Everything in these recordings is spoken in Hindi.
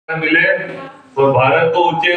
मिले और भारत को ऊंचे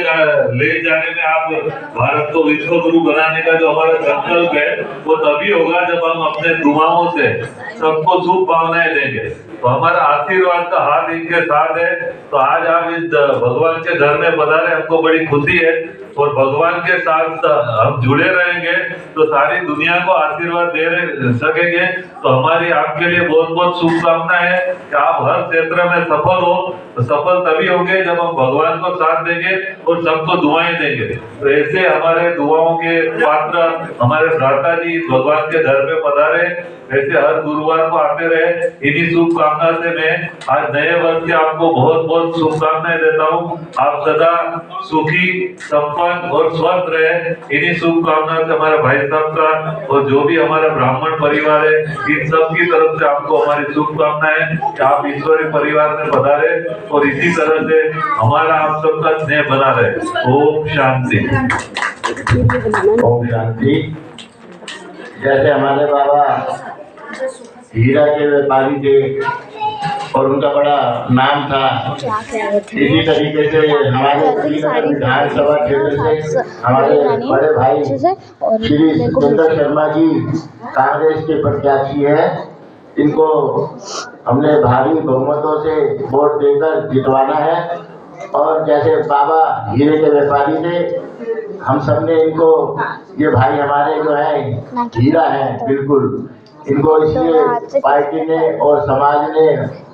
ले जाने में आप भारत को विश्व गुरु बनाने का जो हमारा संकल्प है वो तभी होगा जब हम अपने दुआओं से सबको शुभ भावनाएं देंगे। तो हमारा आशीर्वाद का हाथ इनके साथ है। तो आज आप इस भगवान के घर में पधारे, हमको बड़ी खुशी है और भगवान के साथ हम जुड़े रहेंगे तो सारी दुनिया को आशीर्वाद दे सकेंगे। तो हमारी आपके लिए बहुत बहुत शुभकामनाएं है कि आप हर क्षेत्र में सफल हो। तो सफल तभी होंगे जब हम भगवान को साथ देंगे और सबको दुआएं देंगे। तो ऐसे हमारे दुआओं के पात्र हमारे भ्राता जी भगवान के घर में पधारे, ऐसे हर गुरुवार को आते रहे। इन्हीं शुभकामना से मैं आज नए वर्ष की आपको बहुत बहुत शुभकामनाएं देता हूँ। आप सदा सुखी संपन्न और स्वस्थ रहे, इन्हीं शुभकामना से हमारे भाई साहब का और जो भी हमारा ब्राह्मण परिवार है इन सब की तरफ से आपको हमारी शुभकामनाएं कि आप ईश्वरीय परिवार में पधारे और इसी तरह से हमारा आप सबका स्नेह बना रहे। ओम शांति। ओम शांति। जैसे हमारे बाबा हीरा के व्यापारी थे और उनका बड़ा नाम था, इसी तरीके से हमारे विधानसभा क्षेत्र से हमारे बड़े भाई श्री सुरेंद्र शर्मा जी कांग्रेस के प्रत्याशी हैं। इनको हमने भारी बहुमतों से वोट देकर जितवाना है। और जैसे बाबा हीरे के व्यापारी थे, हम सब ने इनको, ये भाई हमारे जो है हीरा है बिल्कुल, इनको इसलिए पार्टी ने और समाज ने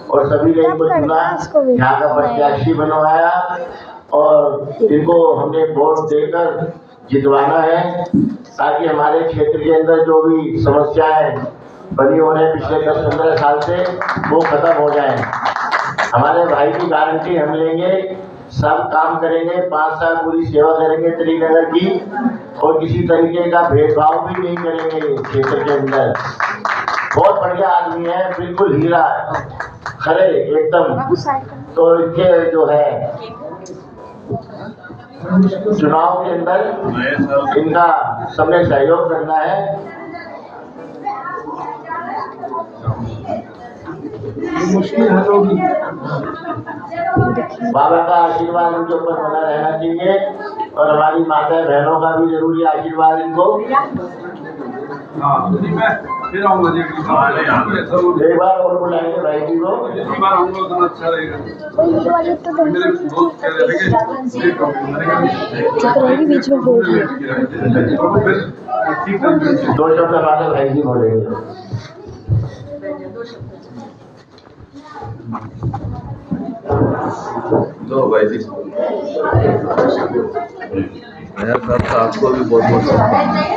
और सभी ने इनको चुना, यहाँ का प्रत्याशी बनवाया और इनको हमने वोट देकर जितवाना है ताकि हमारे क्षेत्र के अंदर जो भी समस्याएं बनी हो रहे पिछले 10-15 साल से वो खत्म हो जाए। हमारे भाई की गारंटी हम लेंगे, सब काम करेंगे, 5 साल पूरी सेवा करेंगे त्रिनगर की और किसी तरीके का भेदभाव भी नहीं करेंगे क्षेत्र के अंदर। बहुत बढ़िया आदमी है, बिल्कुल हीरा खरे एकदम। तो इनके जो है चुनाव के अंदर इनका सबने सहयोग करना है। बाबा का आशीर्वाद उनके ऊपर बना रहना चाहिए और हमारी माता बहनों का भी जरूरी आशीर्वाद इनको। एक बार और बुलाएंगे भाई जी को। बीच में बोल रही 2 शब्द हमारे भाई जी बोलेंगे। दो भाई जी नया साल तो आपको भी बहुत बहुत शुभकामनाएं।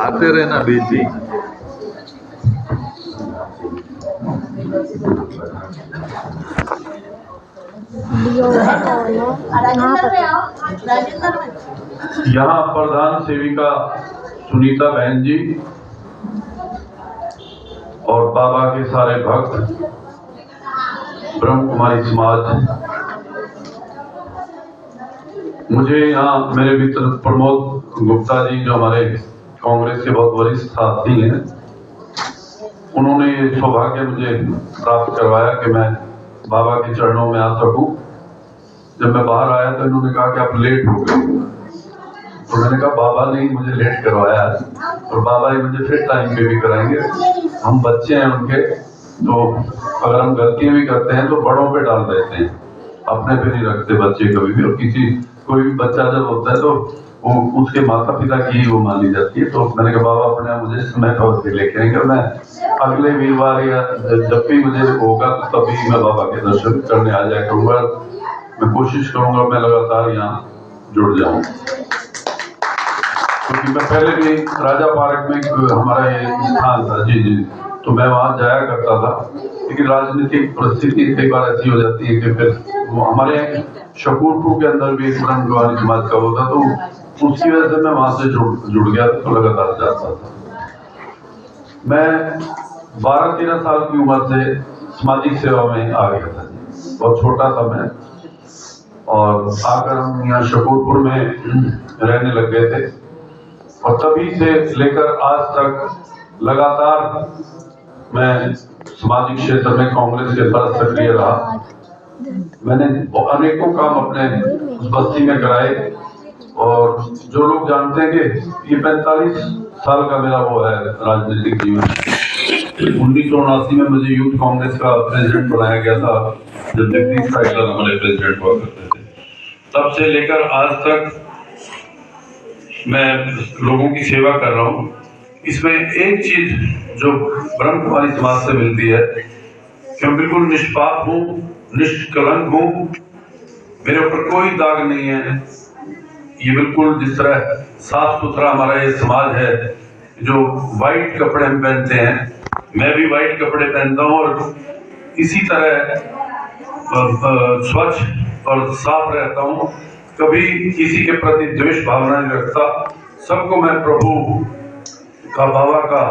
आते रहना बीच भी। यहाँ प्रधान सेविका सुनीता बहन जी और बाबा के सारे भक्त, ब्रह्म कुमारी समाज, मुझे यहाँ मेरे मित्र प्रमोद गुप्ता जी जो हमारे कांग्रेस के बहुत वरिष्ठ साथी हैं, उन्होंने ये सौभाग्य मुझे प्राप्त करवाया कि मैं बाबा के चरणों में आ सकूं। जब मैं बाहर आया तो इन्होंने कहा कि आप लेट हो गए, तो मैंने कहा बाबा ने ही मुझे लेट करवाया है और बाबा ही मुझे फिर टाइम पे भी कराएंगे। हम बच्चे हैं उनके, तो अगर हम गलतियां भी करते हैं तो बड़ों पे डाल देते हैं, अपने पे नहीं रखते बच्चे कभी भी। और कोई भी बच्चा जब होता है तो वो उसके माता पिता की ही वो मानी जाती है। तो मैंने कहा बाबा अपने आप मुझे समय पर लेके आएंगे, मैं अगले वीरवार या जब भी मुझे होगा तो तभी मैं बाबा के दर्शन करने आ जाया करूँगा। मैं कोशिश करूँगा मैं लगातार यहाँ जुड़ जाऊँ, क्योंकि मैं पहले भी राजा पार्क में हमारा ये स्थान था जी, तो मैं वहाँ जाया करता था। लेकिन राजनीतिक परिस्थिति कई बार ऐसी हो जाती है कि फिर हमारे शकूरपुर के अंदर भी ब्रह्म कुमारी समाज का होता, तो उसकी वजह से मैं वहाँ से जुड़ गया, तो लगातार जाता था। मैं 12-13 साल की उम्र से सामाजिक सेवा में आ गया था, बहुत छोटा था मैं, और आकर हम यहाँ शकूरपुर में रहने लग गए थे। और तभी से लेकर आज तक लगातार मैं सामाजिक क्षेत्र में कांग्रेस के साथ सक्रिय रहा। मैंने अनेकों काम अपने बस्ती में कराए। और जो लोग जानते हैं कि ये 45 साल का मेरा वो है राजनीतिक जीवन। 1979 में मुझे यूथ कांग्रेस का प्रेसिडेंट बनाया गया था, जब जगदीश साइकिल हमारे प्रेसिडेंट हुआ करते थे। तब से लेकर आज तक मैं लोगों की सेवा कर रहा हूँ। इसमें एक चीज जो ब्रह्म कुमारी समाज से मिलती है कि मैं बिल्कुल निष्पाप हूँ, निष्कलंक हूँ, मेरे ऊपर कोई दाग नहीं है। ये बिल्कुल जिस तरह साफ सुथरा हमारा ये समाज है, जो वाइट कपड़े हम पहनते हैं, मैं भी वाइट कपड़े पहनता हूँ और इसी तरह स्वच्छ और साफ रहता हूँ। कभी किसी के प्रति द्वेष भावना नहीं रखता। सबको मैं प्रभु का बाबा का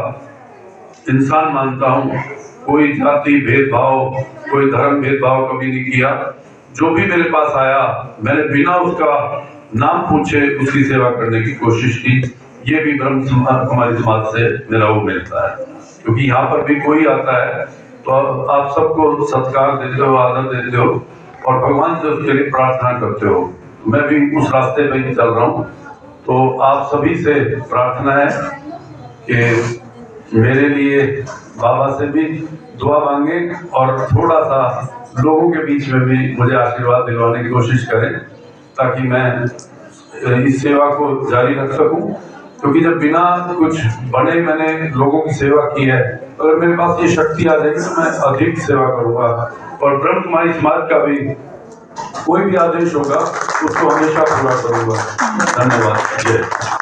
इंसान मानता हूँ। कोई जाति भेदभाव, कोई धर्म भेदभाव कभी नहीं किया। जो भी मेरे पास आया, मैंने बिना उसका नाम पूछे उसकी सेवा करने की कोशिश की। ये भी ब्रह्म कुमारी समाज से मेरा वो मिलता है, क्योंकि यहाँ पर भी कोई आता है तो आप सबको सत्कार देते हो, आदर देते हो और भगवान से उसके लिए प्रार्थना करते हो। मैं भी उस रास्ते पे ही चल रहा हूँ। तो आप सभी से प्रार्थना है कि मेरे लिए बाबा से भी दुआ मांगे और थोड़ा सा लोगों के बीच में भी मुझे आशीर्वाद दिलवाने की कोशिश करें, ताकि मैं इस सेवा को जारी रख सकूं। क्योंकि जब बिना कुछ बने मैंने लोगों की सेवा की है, अगर मेरे पास ये शक्ति आ जाएगी तो मैं अधिक सेवा करूंगा। और ब्रह्म कुमारी समाज का भी कोई भी आदेश होगा उसको हमेशा पूरा करूंगा। धन्यवाद। जय।